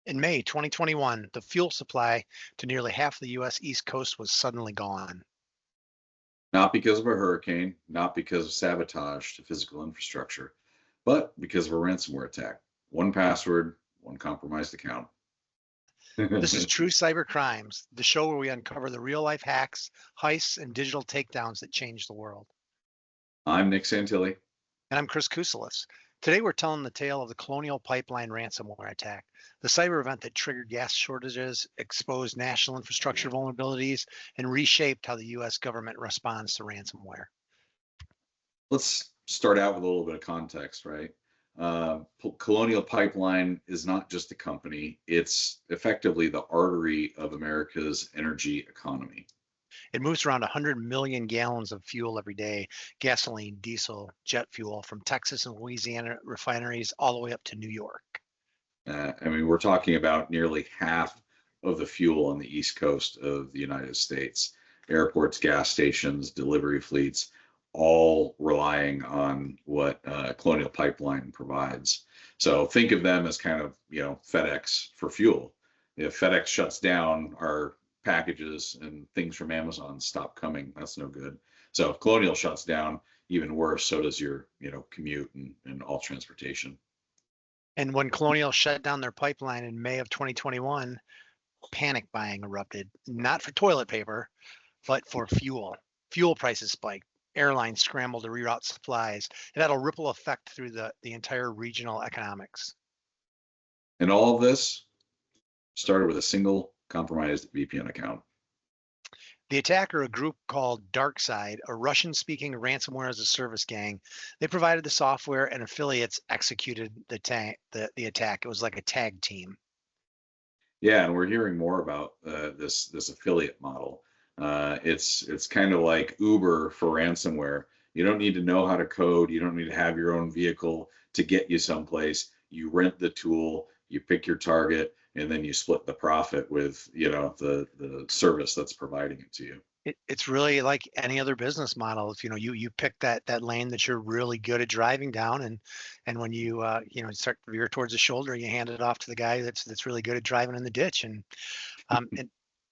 In May 2021, the fuel supply to nearly half the U.S. East Coast was suddenly gone. Not because of a hurricane, not because of sabotage to physical infrastructure, but because of a ransomware attack. One password, one compromised account. This is True Cyber Crimes, the show where we uncover the real life hacks, heists, and digital takedowns that change the world. I'm Nick Santilli. And I'm Chris Kuselis. Today we're telling the tale of the Colonial Pipeline ransomware attack, the cyber event that triggered gas shortages, exposed national infrastructure vulnerabilities, and reshaped how the U.S. government responds to ransomware. Let's start out with a little bit of context, right? Colonial Pipeline is not just a company, it's effectively the artery of America's energy economy. It moves around 100 million gallons of fuel every day, gasoline, diesel, jet fuel, from Texas and Louisiana refineries all the way up to New York. We're talking about nearly half of the fuel on the East Coast of the United States. Airports, gas stations, delivery fleets, all relying on what Colonial Pipeline provides. So think of them as kind of, FedEx for fuel. If FedEx shuts down, our packages and things from Amazon stop coming. That's no good. So if Colonial shuts down, even worse, so does your, commute and all transportation. And when Colonial shut down their pipeline in May of 2021, panic buying erupted, not for toilet paper, but for fuel. Fuel prices spiked. Airlines scrambled to reroute supplies. It had a ripple effect through the entire regional economics. And all of this started with a single compromised VPN account. The attacker, a group called DarkSide, a Russian-speaking ransomware as a service gang, they provided the software and affiliates executed the attack. It was like a tag team. Yeah, and we're hearing more about this affiliate model. It's kind of like Uber for ransomware. You don't need to know how to code. You don't need to have your own vehicle to get you someplace. You rent the tool, you pick your target, and then you split the profit with the service that's providing it to you. It's really like any other business model. If you pick that lane that you're really good at driving down, and when you start to veer towards the shoulder, you hand it off to the guy that's really good at driving in the ditch. And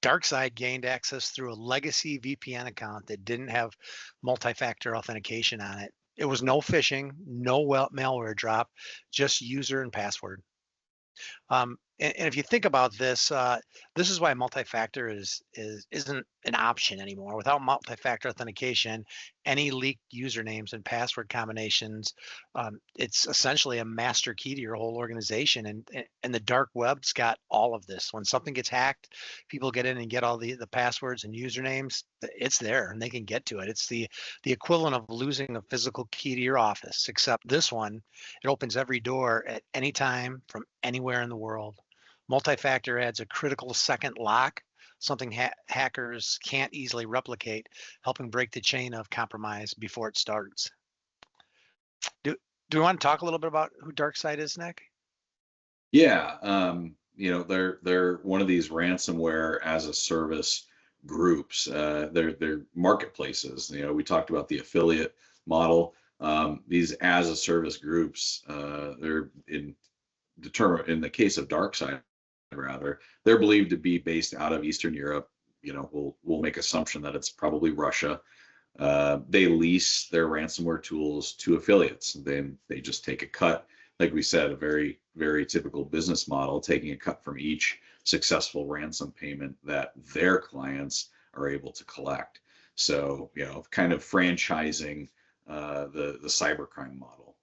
DarkSide gained access through a legacy VPN account that didn't have multi-factor authentication on it. It was no phishing, no malware drop, just user and password. And if you think about this, this is why multi-factor isn't an option anymore. Without multi-factor authentication, any leaked usernames and password combinations, it's essentially a master key to your whole organization. And the dark web's got all of this. When something gets hacked, people get in and get all the passwords and usernames. It's there, and they can get to it. It's the equivalent of losing a physical key to your office, except this one, it opens every door at any time from anywhere in the world. Multi-factor adds a critical second lock, something hackers can't easily replicate, helping break the chain of compromise before it starts. Do we want to talk a little bit about who DarkSide is, Nick? Yeah, they're one of these ransomware as a service groups. They're marketplaces. We talked about the affiliate model. These as a service groups, they're in the case of DarkSide, rather, they're believed to be based out of Eastern Europe. We'll make assumption that it's probably Russia. They lease their ransomware tools to affiliates. Then they just take a cut. Like we said, a very, very typical business model, taking a cut from each successful ransom payment that their clients are able to collect. So, kind of franchising the cybercrime model.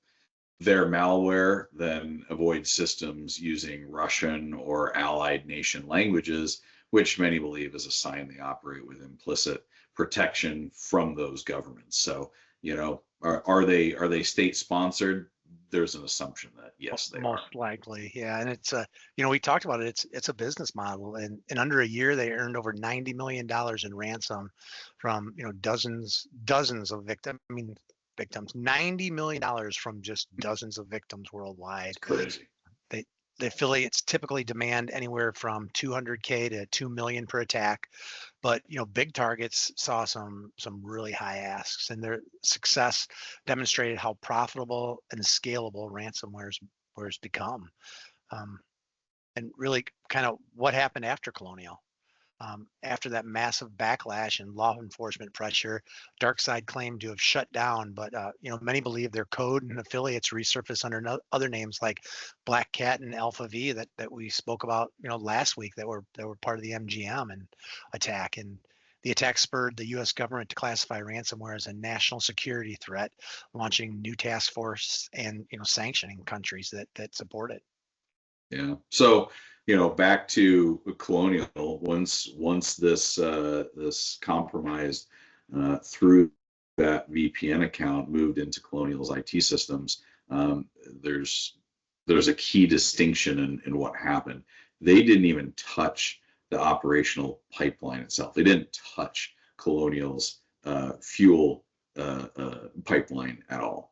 Their malware then avoids systems using Russian or allied nation languages, which many believe is a sign they operate with implicit protection from those governments. So, are they state sponsored? There's an assumption that yes, they are. Most likely, yeah. And it's we talked about it. It's a business model, and in under a year, they earned over $90 million in ransom from dozens of victims. Victims, $90 million from just dozens of victims worldwide. It's crazy. The affiliates typically demand anywhere from 200K to 2 million per attack, but big targets saw some really high asks, and their success demonstrated how profitable and scalable ransomware has become. and really kind of what happened after Colonial. After that massive backlash and law enforcement pressure, DarkSide claimed to have shut down, but many believe their code and affiliates resurfaced under other names like Black Cat and Alpha V that we spoke about, last week, that were part of the MGM and attack. And the attack spurred the U.S. government to classify ransomware as a national security threat, launching new task force and sanctioning countries that support it. Yeah. So, back to Colonial, once this compromise through that VPN account moved into Colonial's IT systems, there's a key distinction in what happened. They didn't even touch the operational pipeline itself. They didn't touch Colonial's fuel pipeline at all.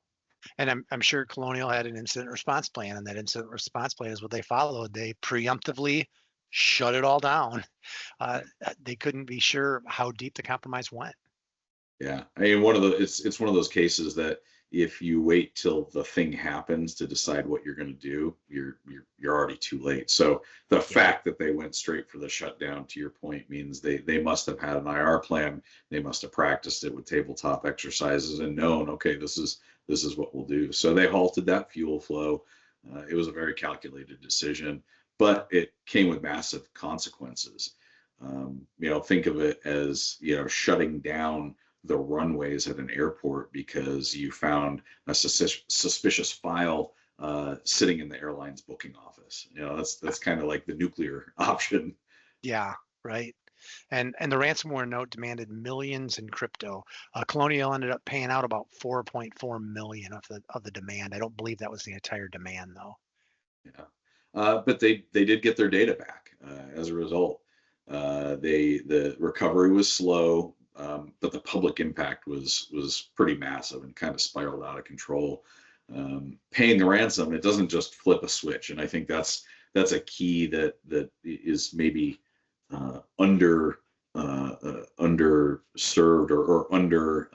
And I'm sure Colonial had an incident response plan, and that incident response plan is what they followed. They preemptively shut it all down. They couldn't be sure how deep the compromise went. Yeah, I mean, it's one of those cases that if you wait till the thing happens to decide what you're going to do, you're already too late. So the fact that they went straight for the shutdown, to your point, means they must have had an IR plan. They must have practiced it with tabletop exercises and known, okay, this is what we'll do. So they halted that fuel flow. It was a very calculated decision, but it came with massive consequences. Think of it as shutting down the runways at an airport because you found a suspicious file sitting in the airline's booking office. That's kind of like the nuclear option. Yeah, right. And the ransomware note demanded millions in crypto. Colonial ended up paying out about 4.4 million of the demand. I don't believe that was the entire demand, though. Yeah, but they did get their data back as a result. The recovery was slow. But the public impact was pretty massive and kind of spiraled out of control. Paying the ransom, it doesn't just flip a switch, and I think that's a key that is maybe underserved or under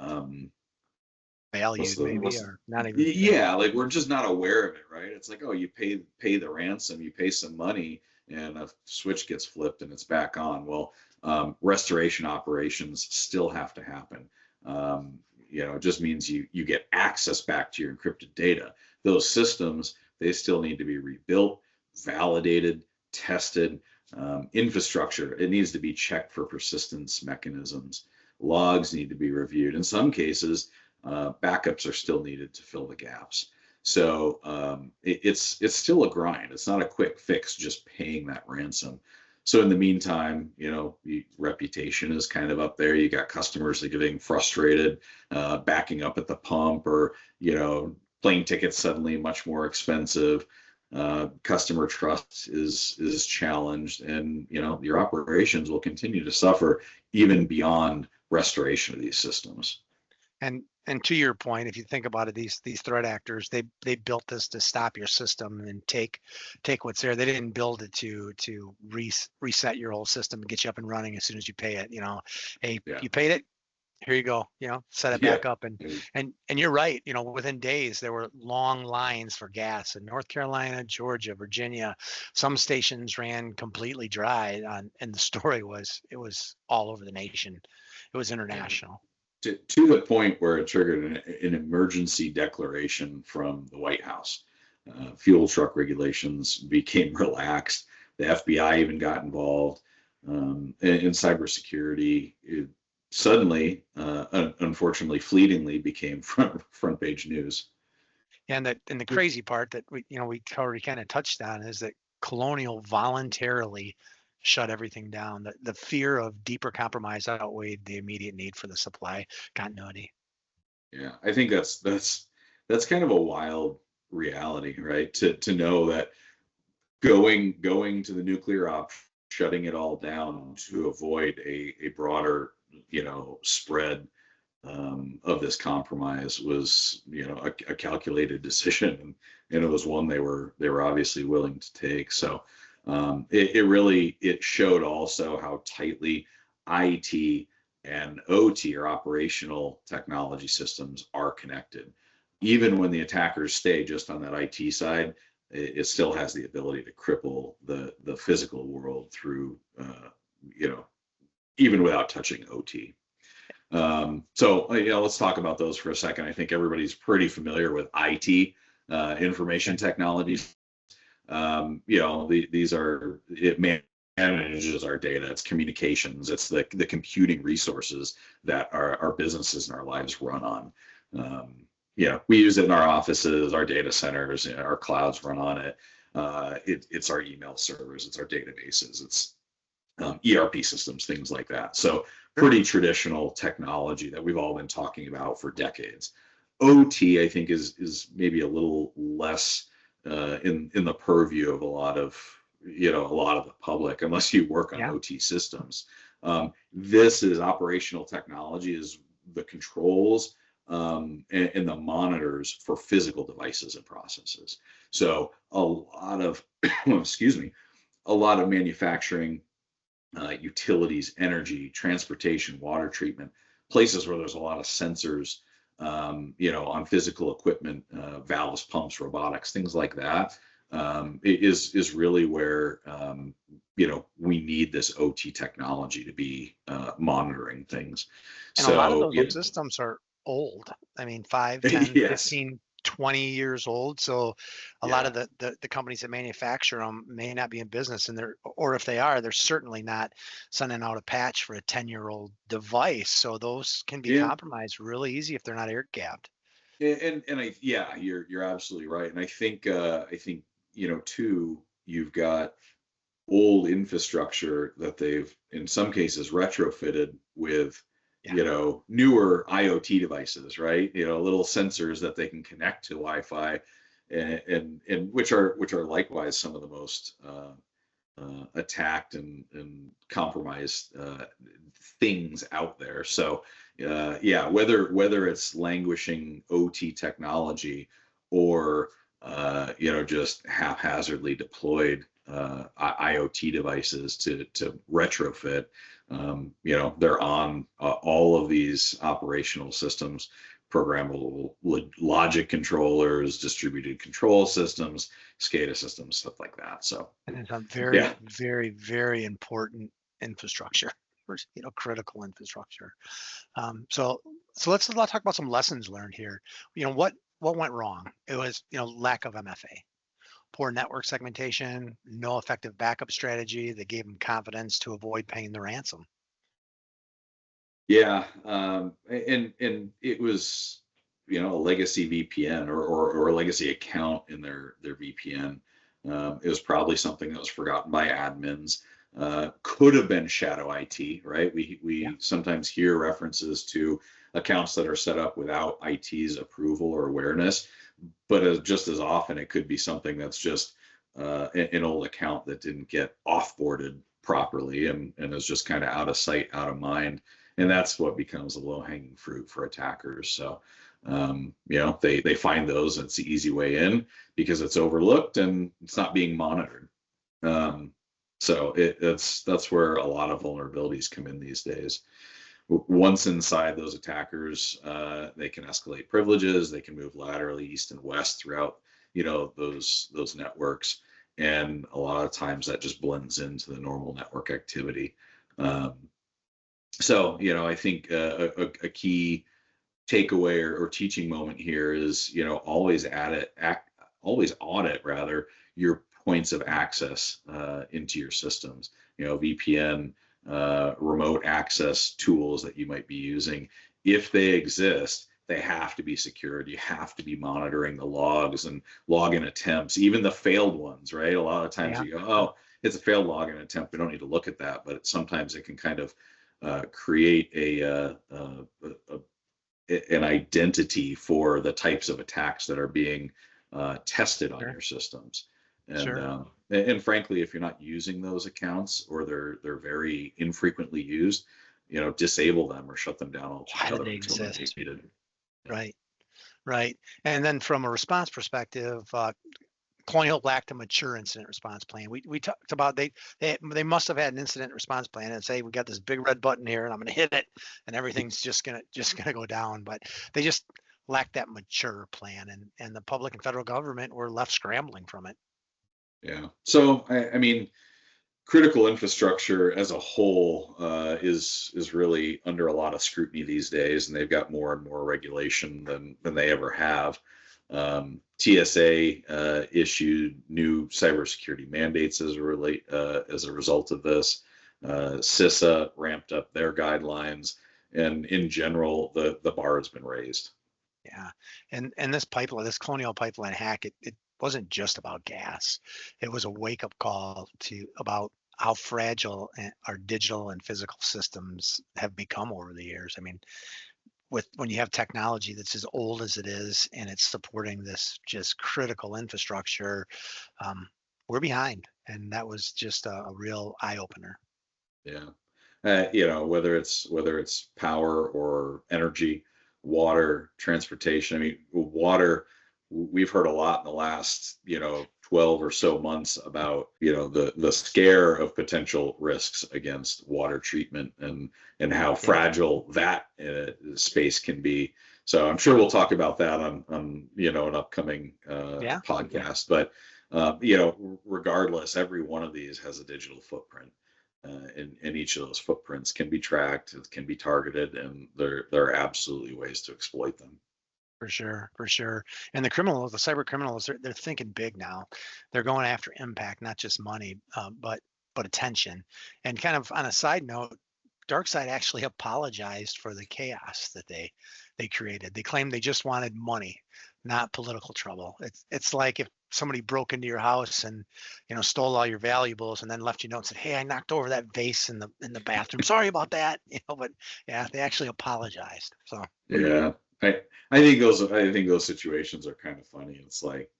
Valued, maybe, or not even. yeah, like we're just not aware of it, right? It's like, oh, you pay the ransom, you pay some money, and a switch gets flipped and it's back on. Well, restoration operations still have to happen. It just means you get access back to your encrypted data. Those systems, they still need to be rebuilt, validated, tested. Infrastructure, it needs to be checked for persistence mechanisms. Logs need to be reviewed. In some cases, backups are still needed to fill the gaps. So it's still a grind. It's not a quick fix just paying that ransom. So in the meantime, reputation is kind of up there. You got customers that are getting frustrated, backing up at the pump, or plane tickets suddenly much more expensive. Customer trust is challenged, and your operations will continue to suffer even beyond restoration of these systems. And to your point, if you think about it, these threat actors, they built this to stop your system and take what's there. They didn't build it to reset your whole system and get you up and running as soon as you pay it. Hey, you paid it, here you go. Set it back up. And you're right. Within days there were long lines for gas in North Carolina, Georgia, Virginia. Some stations ran completely dry, and the story was it was all over the nation. It was international. To the point where it triggered an emergency declaration from the White House. Fuel truck regulations became relaxed. The FBI even got involved. In cybersecurity, it suddenly, unfortunately, fleetingly became front page news. And the crazy part that we already kind of touched on is that Colonial voluntarily shut everything down. The fear of deeper compromise outweighed the immediate need for the supply continuity. Yeah, I think that's kind of a wild reality, right? To know that going to the nuclear option, shutting it all down to avoid a broader spread of this compromise was a calculated decision, and it was one they were obviously willing to take. So it showed also how tightly IT and OT, or operational technology systems, are connected. Even when the attackers stay just on that IT side, it still has the ability to cripple the physical world through, even without touching OT. So let's talk about those for a second. I think everybody's pretty familiar with IT, information technologies. These are, it manages our data, it's communications, it's the computing resources that our businesses and our lives run on. We use it in our offices, our data centers, our clouds run on it. It's our email servers, it's our databases, it's ERP systems, things like that. So pretty traditional technology that we've all been talking about for decades. OT, I think, is maybe a little less in the purview of a lot of the public, unless you work on OT systems. This is operational technology, is the controls and the monitors for physical devices and processes. So a lot of a lot of manufacturing, utilities, energy, transportation, water treatment, places where there's a lot of sensors, on physical equipment, valves, pumps, robotics, things like that, is really where, we need this OT technology to be monitoring things. And a lot of those systems are old. I mean, 5, 10, yes. 15, 20 years old. So a lot of the companies that manufacture them may not be in business, and or if they are, they're certainly not sending out a patch for a 10-year-old device. So those can be compromised really easy if they're not air gapped. You're absolutely right. And I think too, you've got old infrastructure that they've in some cases retrofitted with newer IoT devices, right? Little sensors that they can connect to Wi-Fi, and which are likewise some of the most attacked and compromised things out there. So whether it's languishing OT technology or just haphazardly deployed IoT devices to retrofit, they're on all of these operational systems, programmable logic controllers, distributed control systems, SCADA systems, stuff like that. So, and it's a very, very, very important infrastructure, critical infrastructure. So let's talk about some lessons learned here. What went wrong? It was, lack of MFA. Poor network segmentation, no effective backup strategy that gave them confidence to avoid paying the ransom. And it was, a legacy VPN or a legacy account in their VPN. It was probably something that was forgotten by admins. Could have been shadow IT, right? We sometimes hear references to accounts that are set up without IT's approval or awareness, but just as often it could be something that's just an old account that didn't get offboarded properly and is just kind of out of sight, out of mind. And that's what becomes a low-hanging fruit for attackers. So, they find those, and it's the easy way in because it's overlooked and it's not being monitored. So that's where a lot of vulnerabilities come in these days. Once inside those attackers, they can escalate privileges. They can move laterally east and west throughout, those networks, and a lot of times that just blends into the normal network activity. So, I think a key takeaway or teaching moment here is, always audit rather your points of access into your systems. VPN, remote access tools that you might be using. If they exist, they have to be secured. You have to be monitoring the logs and login attempts, even the failed ones, right? A lot of times you go, oh, it's a failed login attempt, we don't need to look at that, but sometimes it can kind of create an identity for the types of attacks that are being tested on your systems. And and frankly, if you're not using those accounts or they're very infrequently used, disable them or shut them down altogether. Why do they exist? Right. And then from a response perspective, Colonial lacked a mature incident response plan. We talked about they must have had an incident response plan and say, we got this big red button here and I'm going to hit it and everything's just gonna go down. But they just lacked that mature plan, and the public and federal government were left scrambling from it. Yeah. So I mean, critical infrastructure as a whole is really under a lot of scrutiny these days, and they've got more and more regulation than they ever have. TSA issued new cybersecurity mandates as a result of this. CISA ramped up their guidelines, and in general, the bar has been raised. Yeah, and this Colonial Pipeline hack, it wasn't just about gas. It was a wake up call to about how fragile our digital and physical systems have become over the years. I mean, when you have technology that's as old as it is and it's supporting this just critical infrastructure, um, we're behind, and that was just a real eye opener. Yeah. Whether it's power or energy, water, transportation. I mean, water, we've heard a lot in the last, 12 or so months about, the scare of potential risks against water treatment and how Yeah, fragile that space can be. So I'm sure we'll talk about that on an upcoming yeah, podcast. But regardless, every one of these has a digital footprint. And each of those footprints can be tracked, it can be targeted, and there are absolutely ways to exploit them. for sure, for sure. And the cyber criminals, they're thinking big now. They're going after impact, not just money, but attention. And kind of on a side note, DarkSide actually apologized for the chaos that they created. They claimed they just wanted money, not political trouble. It's like if somebody broke into your house and stole all your valuables and then left you a note and said, "Hey, I knocked over that vase in the bathroom. Sorry about that." But yeah, they actually apologized. So Yeah, I think those situations are kind of funny. It's like,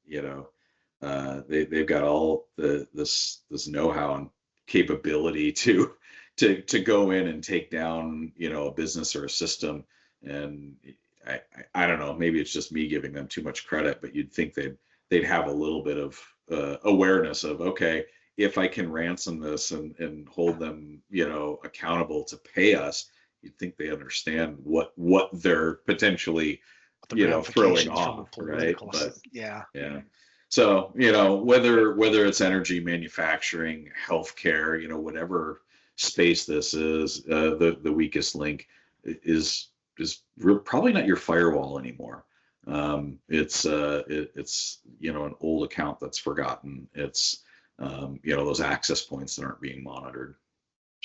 they've got all this know-how and capability to go in and take down, a business or a system. And I don't know, maybe it's just me giving them too much credit, but you'd think they'd have a little bit of awareness of, okay, if I can ransom this and hold them, accountable to pay us, you'd think they understand what they're potentially, the throwing ramifications from a off, right? political, But yeah, yeah. So, whether it's energy, manufacturing, healthcare, whatever space this is, the weakest link is probably not your firewall anymore. It's an old account that's forgotten. It's those access points that aren't being monitored.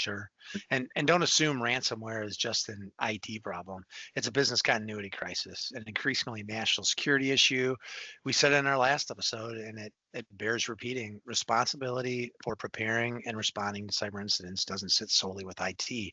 sure. And don't assume ransomware is just an IT problem. It's a business continuity crisis, an increasingly national security issue. We said in our last episode, and it bears repeating, responsibility for preparing and responding to cyber incidents doesn't sit solely with IT.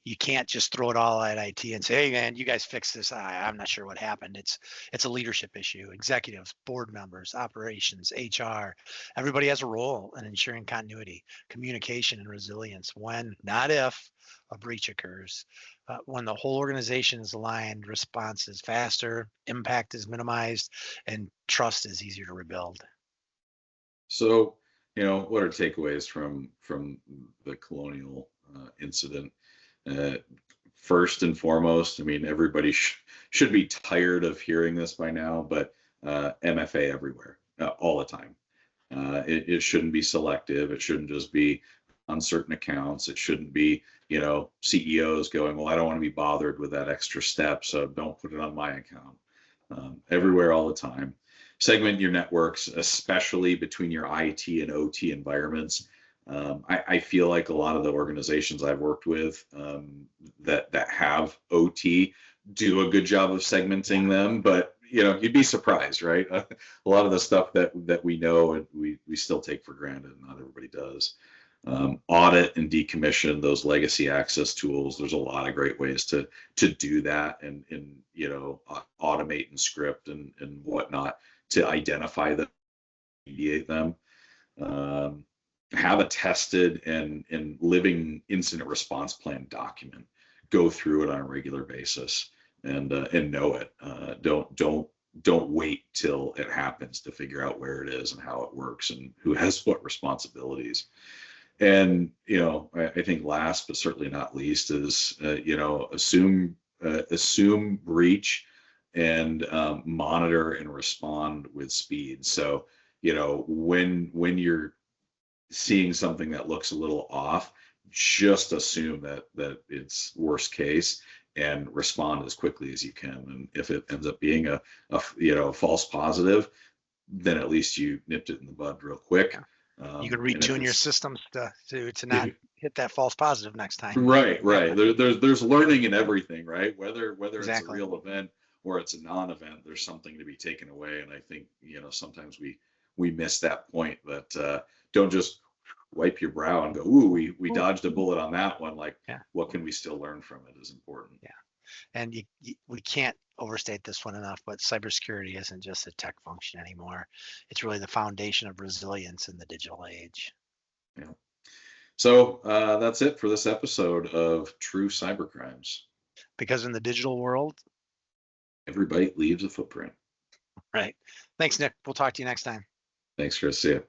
You can't just throw it all at IT and say, "Hey man, you guys fix this. I'm not sure what happened." It's a leadership issue. Executives, board members, operations, HR, everybody has a role in ensuring continuity, communication, and resilience when, not if, a breach occurs. When the whole organization is aligned, response is faster, impact is minimized, and trust is easier to rebuild. So, what are takeaways from the Colonial incident? Uh, First and foremost, I mean, everybody should be tired of hearing this by now, but MFA everywhere, all the time. It shouldn't be selective. It shouldn't just be on certain accounts. It shouldn't be, CEOs going, "Well, I don't want to be bothered with that extra step, so don't put it on my account." Everywhere, all the time. Segment your networks, especially between your IT and OT environments. I feel like a lot of the organizations I've worked with that have OT do a good job of segmenting them, but you'd be surprised, right? A lot of the stuff that we know and we still take for granted, not everybody does. Audit and decommission those legacy access tools. There's a lot of great ways to do that and automate and script and whatnot to identify them, mediate them. Um, have a tested and living incident response plan document. Go through it on a regular basis and know it. Don't wait till it happens to figure out where it is and how it works and who has what responsibilities. And I think last but certainly not least is assume breach and monitor and respond with speed. So, you know, when you're seeing something that looks a little off, just assume that it's worst case and respond as quickly as you can. And if it ends up being a false positive, then at least you nipped it in the bud real quick. You can And if retune your it's systems to not hit that false positive next time. right, there's learning in everything, right? Whether it's a Exactly. real event or it's a non-event, there's something to be taken away. And I think, you know, sometimes we miss that point, that don't just wipe your brow and go, ooh, we dodged a bullet on that one. Like, Yeah. what can we still learn from it is important. Yeah. And we can't overstate this one enough, but cybersecurity isn't just a tech function anymore. It's really the foundation of resilience in the digital age. Yeah. So that's it for this episode of True Cybercrimes. Because in the digital world, Everybody leaves a footprint. right. Thanks, Nick. We'll talk to you next time. Thanks, Chris. See you.